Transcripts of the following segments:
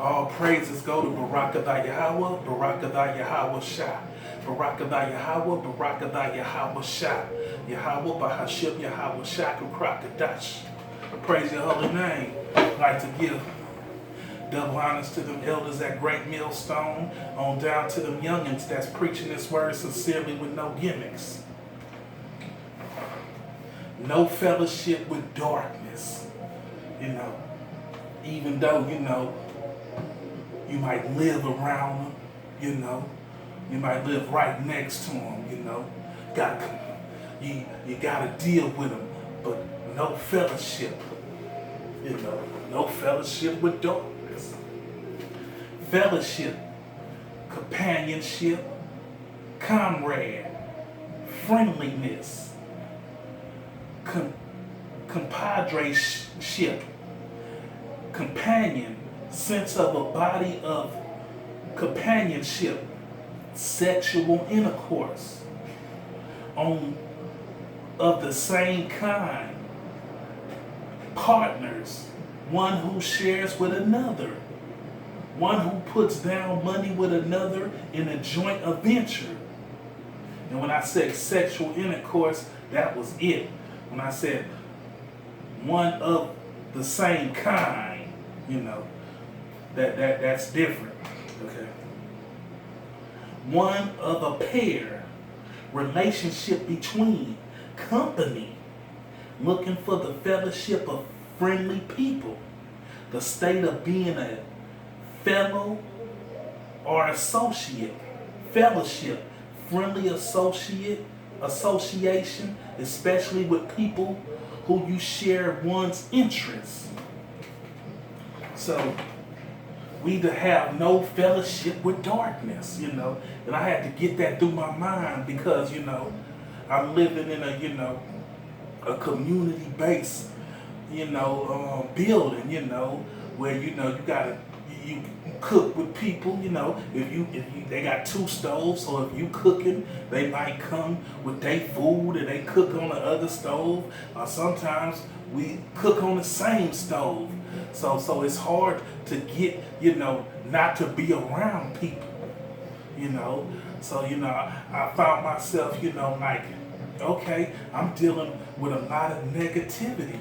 All praises go to Barakatha Yahweh, Barakatha Yahweh Shah. Barakatha Yahweh, Barakatha Yahweh Shah. Yahweh Bahashib Yahweh Shah Krakadash. Praise your holy name. I'd like to give double honors to them elders at Great Millstone, on down to them youngins that's preaching this word sincerely with no gimmicks. No fellowship with darkness. Even though, you might live around them, you might live right next to them, you gotta deal with them, but no fellowship, no fellowship with darkness. Fellowship, companionship, comrade, friendliness, compadreship, companion, sense of a body of companionship, sexual intercourse of the same kind, partners, one who shares with another, one who puts down money with another in a joint adventure. And when I said sexual intercourse, that was it. When I said one of the same kind, that's different. Okay. One of a pair, relationship between, company, looking for the fellowship of friendly people, the state of being a fellow or associate, fellowship, friendly association, especially with people who you share one's interests. So we to have no fellowship with darkness, and I had to get that through my mind because, I'm living in a community-based, building, where, you cook with people, if they got two stoves, or if you cooking, they might come with their food and they cook on the other stove, or sometimes we cook on the same stove. So it's hard to get, not to be around people, So, I found myself, like, okay, I'm dealing with a lot of negativity,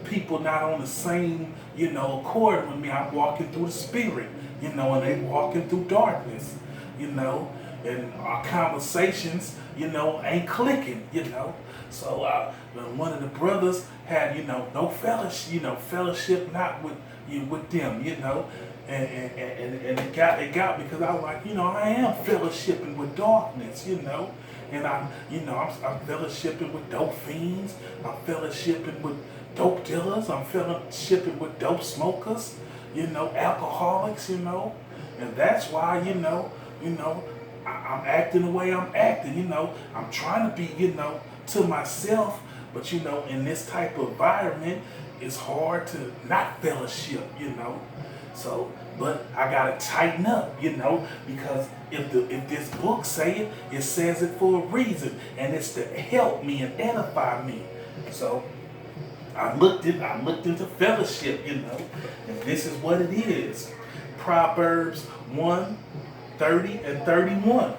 people not on the same, accord with me. I'm walking through the spirit, and they walking through darkness, and our conversations, ain't clicking, So one of the brothers had, no fellowship, fellowship not with them, and it got because I was like, I am fellowshipping with darkness, and I'm fellowshipping with dope fiends, I'm fellowshipping with dope dealers, I'm fellowshipping with dope smokers, alcoholics, and that's why, I'm acting the way I'm acting, I'm trying to be, to myself, but in this type of environment, it's hard to not fellowship, So, but I gotta tighten up, because if this book say it says it for a reason, and it's to help me and edify me. So I looked into fellowship, and this is what it is. Proverbs 1:30 and 31.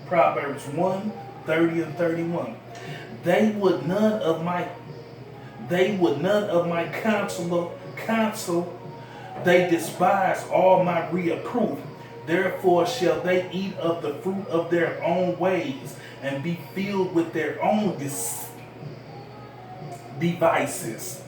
Proverbs 1:30 and 31. They would none of my counsel, they despise all my reproof. Therefore shall they eat of the fruit of their own ways, and be filled with their own devices.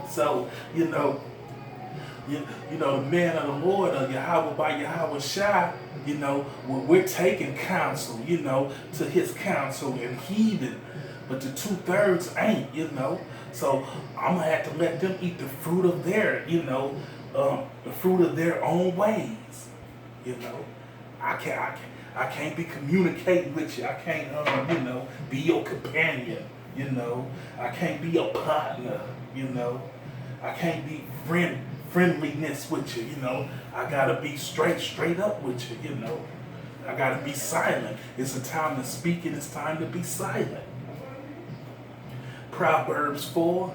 So, the man of the Lord, Yahweh by Yahweh Shai, we're taking counsel, to his counsel and heeding, but the 2/3 ain't, So I'm gonna have to let them eat the fruit of their, the fruit of their own ways, I can't be communicating with you. I can't, be your companion, I can't be your partner, I can't be friendliness with you, I gotta be straight up with you, I gotta be silent. It's a time to speak and it's time to be silent. Proverbs 4,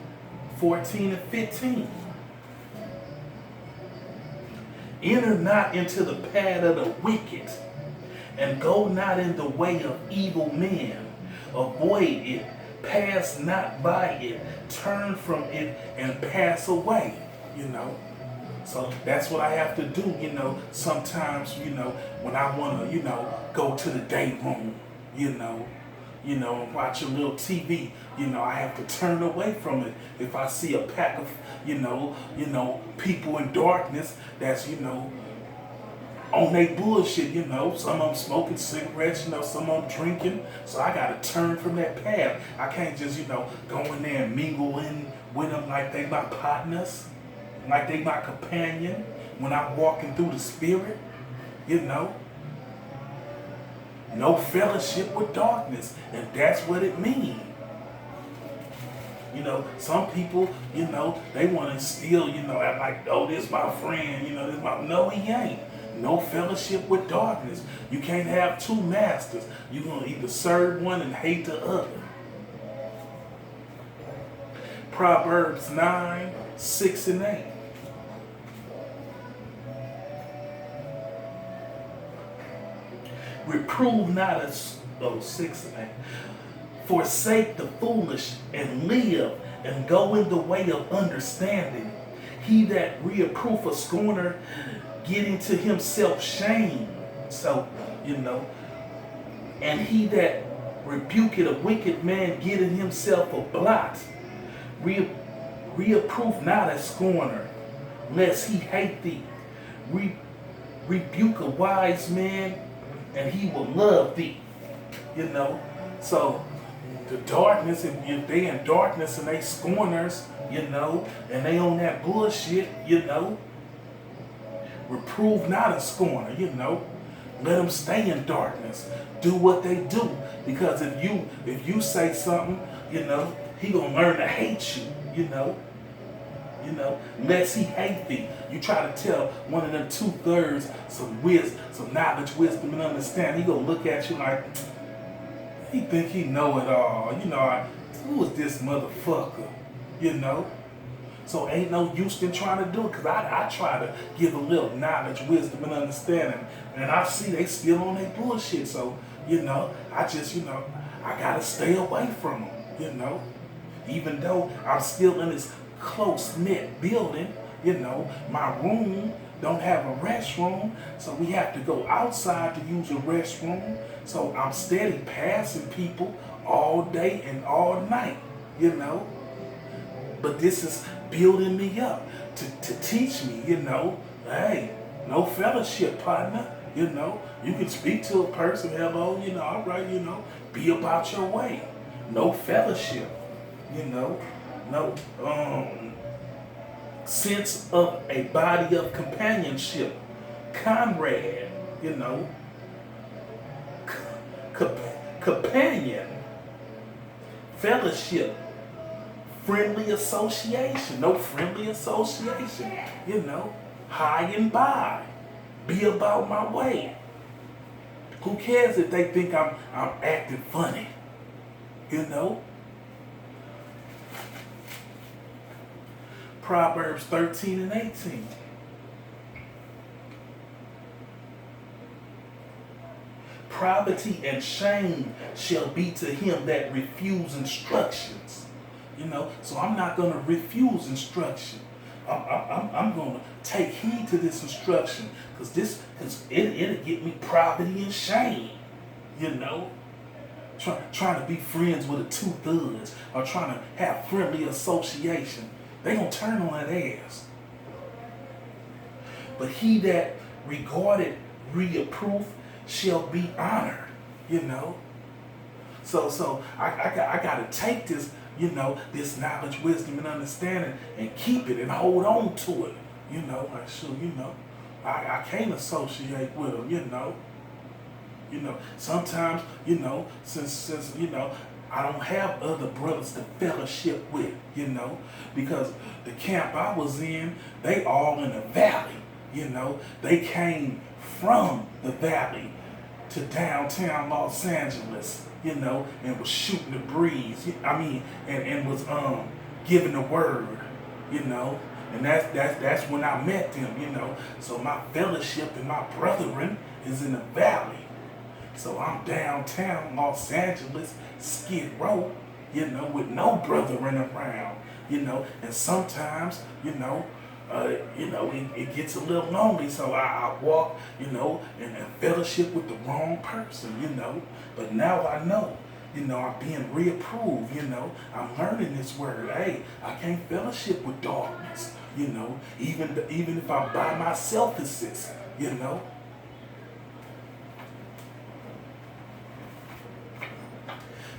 14 and 15. Enter not into the path of the wicked, and go not in the way of evil men. Avoid it, pass not by it, turn from it, and pass away. So that's what I have to do, sometimes, when I want to, go to the day room, and watch a little TV, I have to turn away from it. If I see a pack of, people in darkness that's, on they bullshit, some of them smoking cigarettes, some of them drinking. So I gotta turn from that path. I can't just, go in there and mingle in with them like they my partners, like they my companion when I'm walking through the spirit, No fellowship with darkness, and that's what it means. Some people, they want to still, act like, oh, this my friend, this my, no, he ain't. No fellowship with darkness. You can't have two masters. You're going to either serve one and hate the other. Proverbs 9, 6 and 8. Reprove not us, 6 and 8. Forsake the foolish and live, and go in the way of understanding. He that reproof a scorner, getting to himself shame. So, and he that rebuketh a wicked man, getting himself a blot. Reproof not a scorner, lest he hate thee. Rebuke a wise man, and he will love thee. So the darkness, if they in darkness and they scorners, and they on that bullshit, reprove not a scorner, let them stay in darkness. Do what they do, because if you say something, he gonna learn to hate you, lest he hate thee. You try to tell one of them 2/3 some wisdom, some knowledge, wisdom, and understanding. He gonna look at you like, he think he know it all. Who is this motherfucker? So ain't no use in trying to do it, because I try to give a little knowledge, wisdom, and understanding. And I see they still on their bullshit. So, I just, I gotta stay away from them, Even though I'm still in this close-knit building, my room don't have a restroom, so we have to go outside to use a restroom. So I'm steady passing people all day and all night, But this is building me up to teach me, hey, no fellowship, partner, you can speak to a person, hello, all right, be about your way. No fellowship, no sense of a body of companionship, comrade, companion, fellowship, friendly association, no friendly association, high and by, be about my way. Who cares if they think I'm acting funny, Proverbs 13 and 18. Poverty and shame shall be to him that refuse instructions. So I'm not going to refuse instruction. I'm going to take heed to this instruction, because it'll get me poverty and shame. Trying to be friends with the 2/3 or trying to have friendly association. They gonna turn on that ass. But he that regarded reproof shall be honored, So I gotta take this, this knowledge, wisdom, and understanding and keep it and hold on to it. Like sure, I can't associate with them, Sometimes, since I don't have other brothers to fellowship with, because the camp I was in, they all in the valley, They came from the valley to downtown Los Angeles, and was shooting the breeze. And was giving the word, you know. And that's when I met them, you know. So my fellowship and my brethren is in the valley. So I'm downtown Los Angeles, Skid Row, you know, with no brethren around, you know. And sometimes, it gets a little lonely, so I walk, you know, and fellowship with the wrong person, you know. But now I know, you know, I'm being reapproved, you know. I'm learning this word. Hey, I can't fellowship with darkness, you know, even if I'm by myself, it's, you know.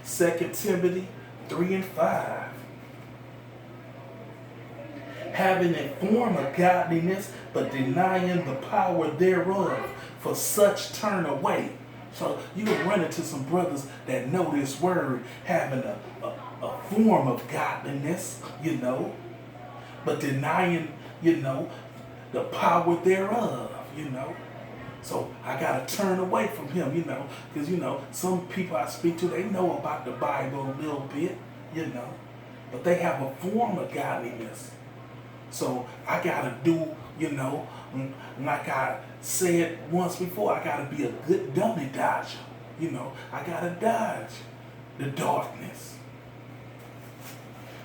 2 Timothy 3:5. Having a form of godliness, but denying the power thereof, for such turn away. So you can run into some brothers that know this word, having a form of godliness, you know, but denying, you know, the power thereof, you know. So I got to turn away from him, you know, because, you know, some people I speak to, they know about the Bible a little bit, you know, but they have a form of godliness. So I got to do, you know, like I said once before, I got to be a good dummy dodger. You know, I got to dodge the darkness.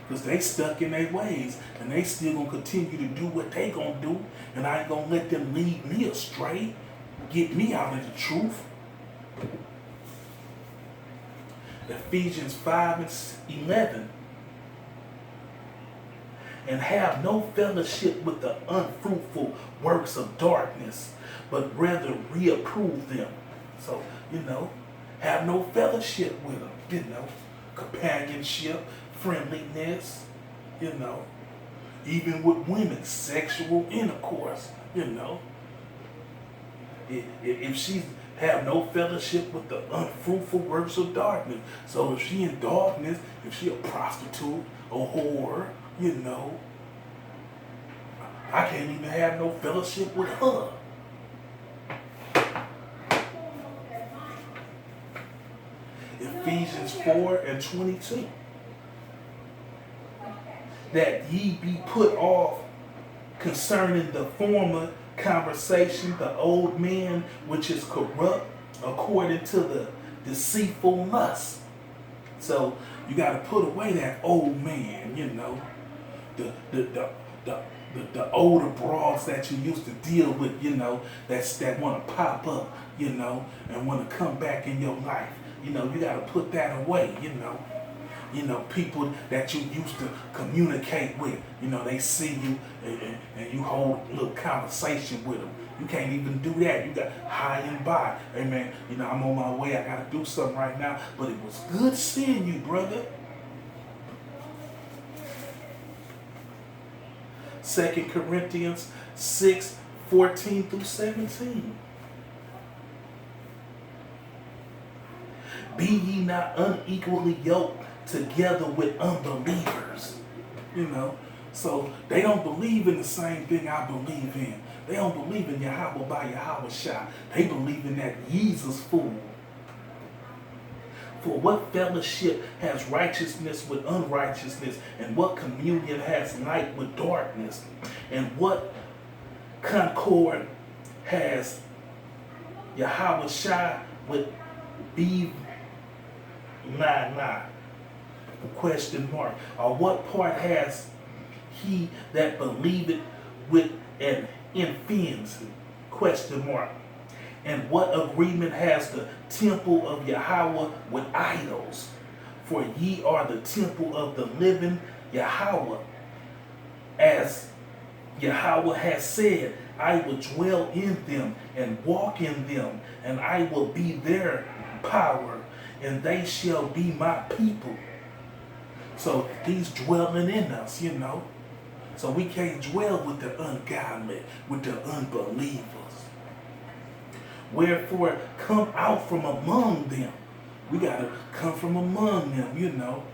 Because they stuck in their ways, and they still going to continue to do what they going to do, and I ain't going to let them lead me astray, get me out of the truth. Ephesians 5:11. And have no fellowship with the unfruitful works of darkness, but rather reapprove them. So, you know, have no fellowship with them, you know, companionship, friendliness, you know, even with women, sexual intercourse, you know. If she have no fellowship with the unfruitful works of darkness, so if she in darkness, if she a prostitute, a whore, you know, I can't even have no fellowship with her. Ephesians 4:22. That ye be put off concerning the former conversation, the old man which is corrupt according to the deceitful lust. So you got to put away that old man, you know, the older broads that you used to deal with, you know, that want to pop up, you know, and want to come back in your life. You know, you got to put that away, you know. You know, people that you used to communicate with, you know, they see you and you hold a little conversation with them. You can't even do that. You got high and by. Hey, man, you know, I'm on my way. I got to do something right now. But it was good seeing you, brother. 2 Corinthians 6:14-17. Be ye not unequally yoked together with unbelievers. You know, so they don't believe in the same thing I believe in. They don't believe in Yahweh by Yahweh Shah. They believe in that Jesus fool. For what fellowship has righteousness with unrighteousness, and what communion has light with darkness, and what concord has Yahweh Shai with Bev Nah? Question mark. Or what part has he that believeth with an infants? Question mark. And what agreement has the temple of Yahweh with idols? For ye are the temple of the living Yahweh. As Yahweh has said, I will dwell in them and walk in them, and I will be their power, and they shall be my people. So he's dwelling in us, you know. So we can't dwell with the ungodly, with the unbelievers. Wherefore, come out from among them. We got to come from among them, you know.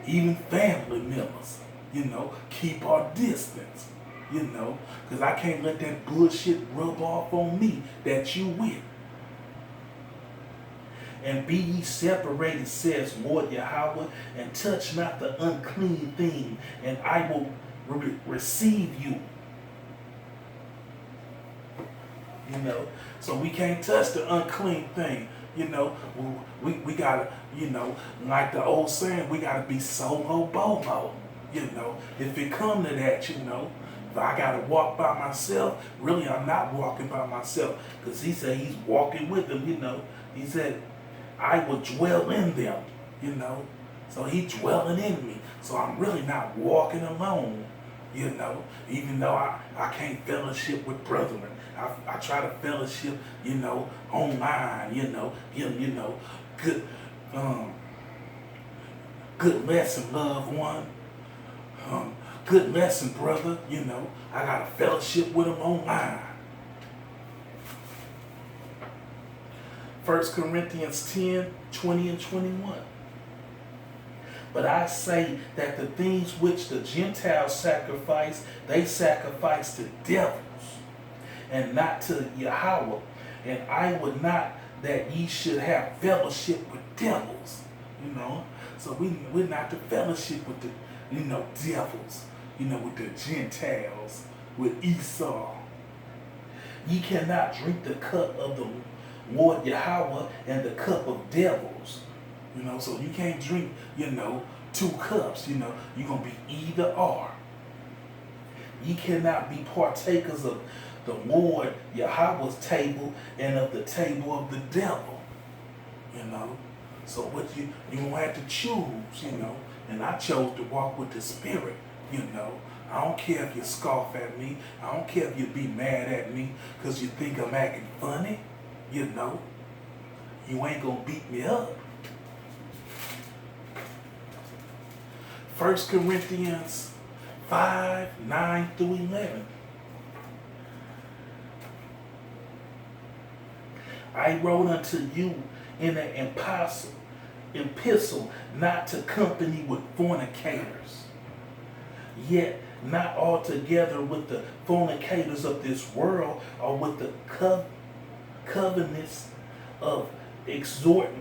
Even family members, you know. Keep our distance, you know. Because I can't let that bullshit rub off on me that you with. And be ye separated, says Lord Yahweh, and touch not the unclean thing, and I will receive you. You know, so we can't touch the unclean thing. You know, we gotta, you know, like the old saying, we gotta be solo bomo. You know, if it come to that, you know, if I gotta walk by myself, really I'm not walking by myself, because he said he's walking with them. You know, he said I will dwell in them. You know, so he dwelling in me. So I'm really not walking alone. You know, even though I can't fellowship with brethren. I try to fellowship, you know, online, you know, good good lesson, loved one. Good lesson, brother, you know. I got a fellowship with them online. 1 Corinthians 10, 20 and 21. But I say that the things which the Gentiles sacrifice, they sacrifice to devils, and not to Yahweh. And I would not that ye should have fellowship with devils. You know, so we're not to fellowship with the, you know, devils. You know, with the Gentiles, with Esau. Ye cannot drink the cup of the Lord Yahweh and the cup of devils. You know, so you can't drink, you know, two cups. You know, you're going to be either or. Ye cannot be partakers of the Lord Yahweh's table and of the table of the devil. You know, so what you gonna have to choose, you know, and I chose to walk with the Spirit, you know. I don't care if you scoff at me. I don't care if you be mad at me because you think I'm acting funny, you know. You ain't gonna beat me up. 1 Corinthians 5, 9 through 11. I wrote unto you in an epistle not to company with fornicators, yet not altogether with the fornicators of this world, or with the covenants of exhorters,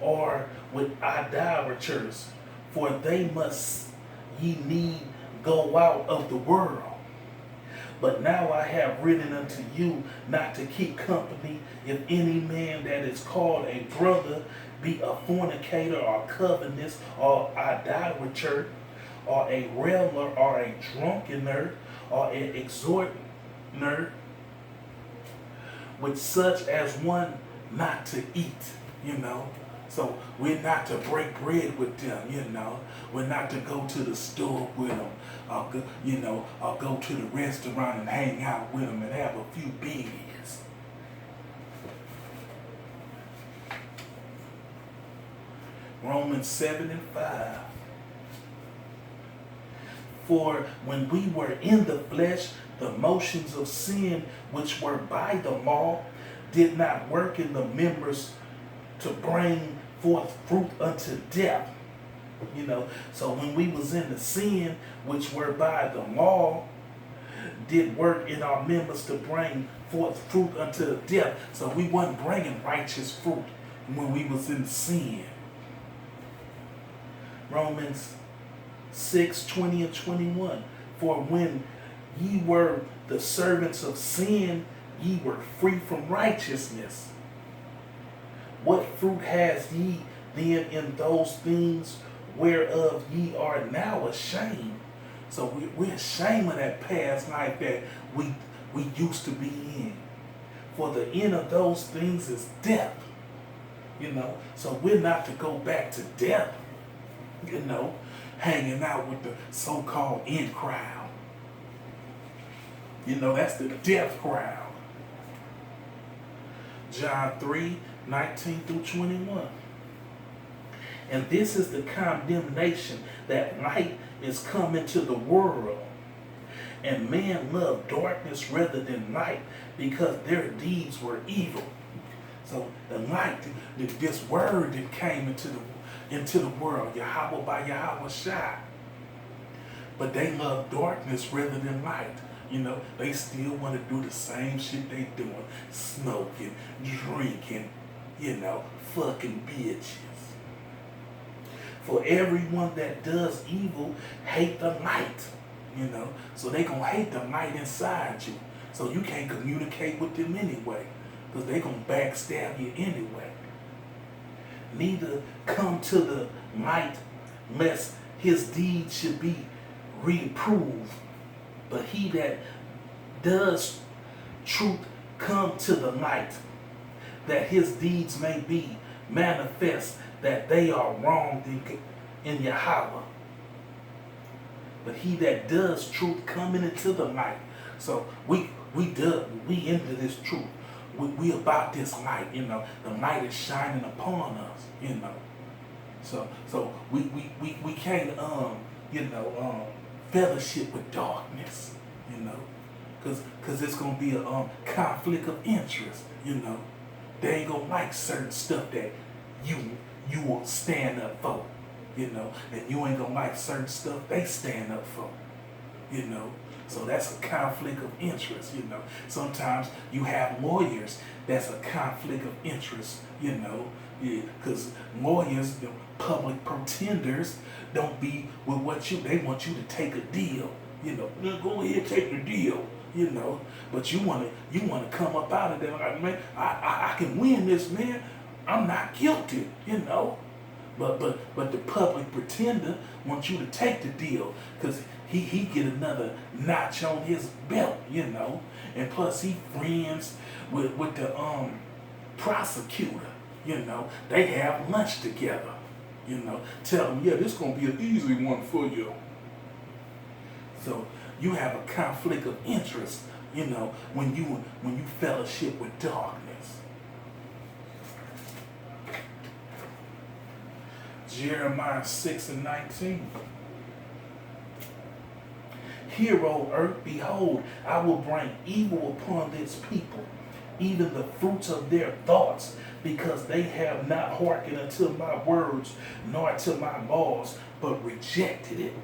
or with idolaters, for they must ye need go out of the world. But now I have written unto you not to keep company if any man that is called a brother be a fornicator, or covetous, or idolater, or a railer, or a drunkener, or an exhorter, with such as one not to eat, you know. So we're not to break bread with them, you know. We're not to go to the store with them, or go, you know, or go to the restaurant and hang out with them and have a few beers. Romans 7 and 5. For when we were in the flesh, the motions of sin which were by the law did not work in the members to bring forth fruit unto death. You know, so when we was in the sin which were by the law, did work in our members to bring forth fruit unto death. So we wasn't bringing righteous fruit when we was in sin. Romans 6, 20 and 21. For when ye were the servants of sin, ye were free from righteousness. What fruit has ye then in those things whereof ye are now ashamed? So we're ashamed of that past life that we used to be in. For the end of those things is death. You know, so we're not to go back to death, you know, hanging out with the so-called in crowd. You know, that's the death crowd. John 3, 19 through 21. And this is the condemnation, that light is come into the world, and man loved darkness rather than light, because their deeds were evil. So the light, this word that came into the world, Yahweh by Yahweh Shai. But they loved darkness rather than light, You know, they still want to do the same shit they doing, smoking, drinking, you know, fucking bitches. For everyone that does evil, hate the light, you know. So they gonna hate the light inside you. So you can't communicate with them anyway, because they gonna backstab you anyway. Neither come to the light lest his deeds should be reproved. But he that does truth come to the light, that his deeds may be manifest, that they are wrong in Yahweh. But he that does truth coming into the light. So we into this truth. We about this light, you know. The light is shining upon us, you know. So we can't fellowship with darkness, you know, because it's gonna be a conflict of interest, you know. They ain't gonna like certain stuff that you will stand up for, you know, and you ain't gonna like certain stuff they stand up for, you know. So that's a conflict of interest, you know. Sometimes you have lawyers that's a conflict of interest, you know, because lawyers, the public pretenders, don't be with what they want you to take a deal, you know. Go ahead, take the deal, you know. But you wanna come up out of there like, man, I can win this, man. I'm not guilty, you know. But the public pretender wants you to take the deal because he get another notch on his belt, you know. And plus he friends with the prosecutor, you know. They have lunch together, you know. Tell them, yeah, this gonna be an easy one for you. So you have a conflict of interest, you know, when you fellowship with darkness. Jeremiah 6:19. Hear, O earth, behold, I will bring evil upon this people, even the fruits of their thoughts, because they have not hearkened unto my words, nor to my laws, but rejected it.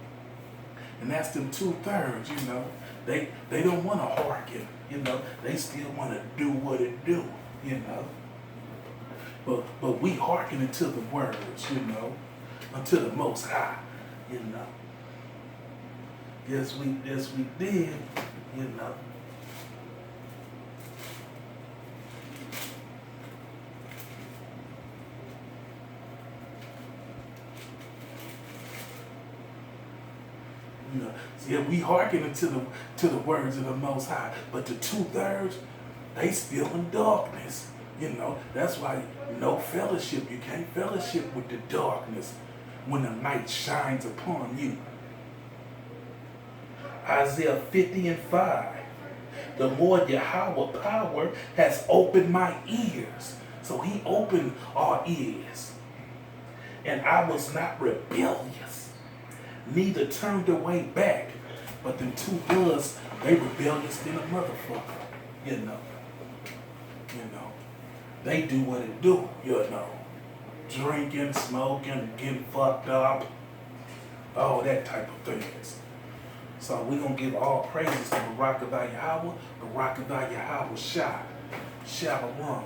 And that's them 2/3, you know. They don't want to hearken, you know. They still want to do what it do, you know. But we hearken to the words, you know, unto the Most High, you know. Yes, we did, you know. You know, so yeah, we hearken to the words of the Most High, but the 2/3, they still in darkness. You know, that's why no fellowship. You can't fellowship with the darkness when the light shines upon you. Isaiah 50:5. The Lord Yahweh power has opened my ears. So he opened our ears. And I was not rebellious, neither turned away back. But them 2 bloods, they rebellious than a motherfucker. You know. They do what it do, you know. Drinking, smoking, getting fucked up, all that type of things. So we're going to give all praises to Barak Yahweh, Barak Yahweh Shah, Shalom.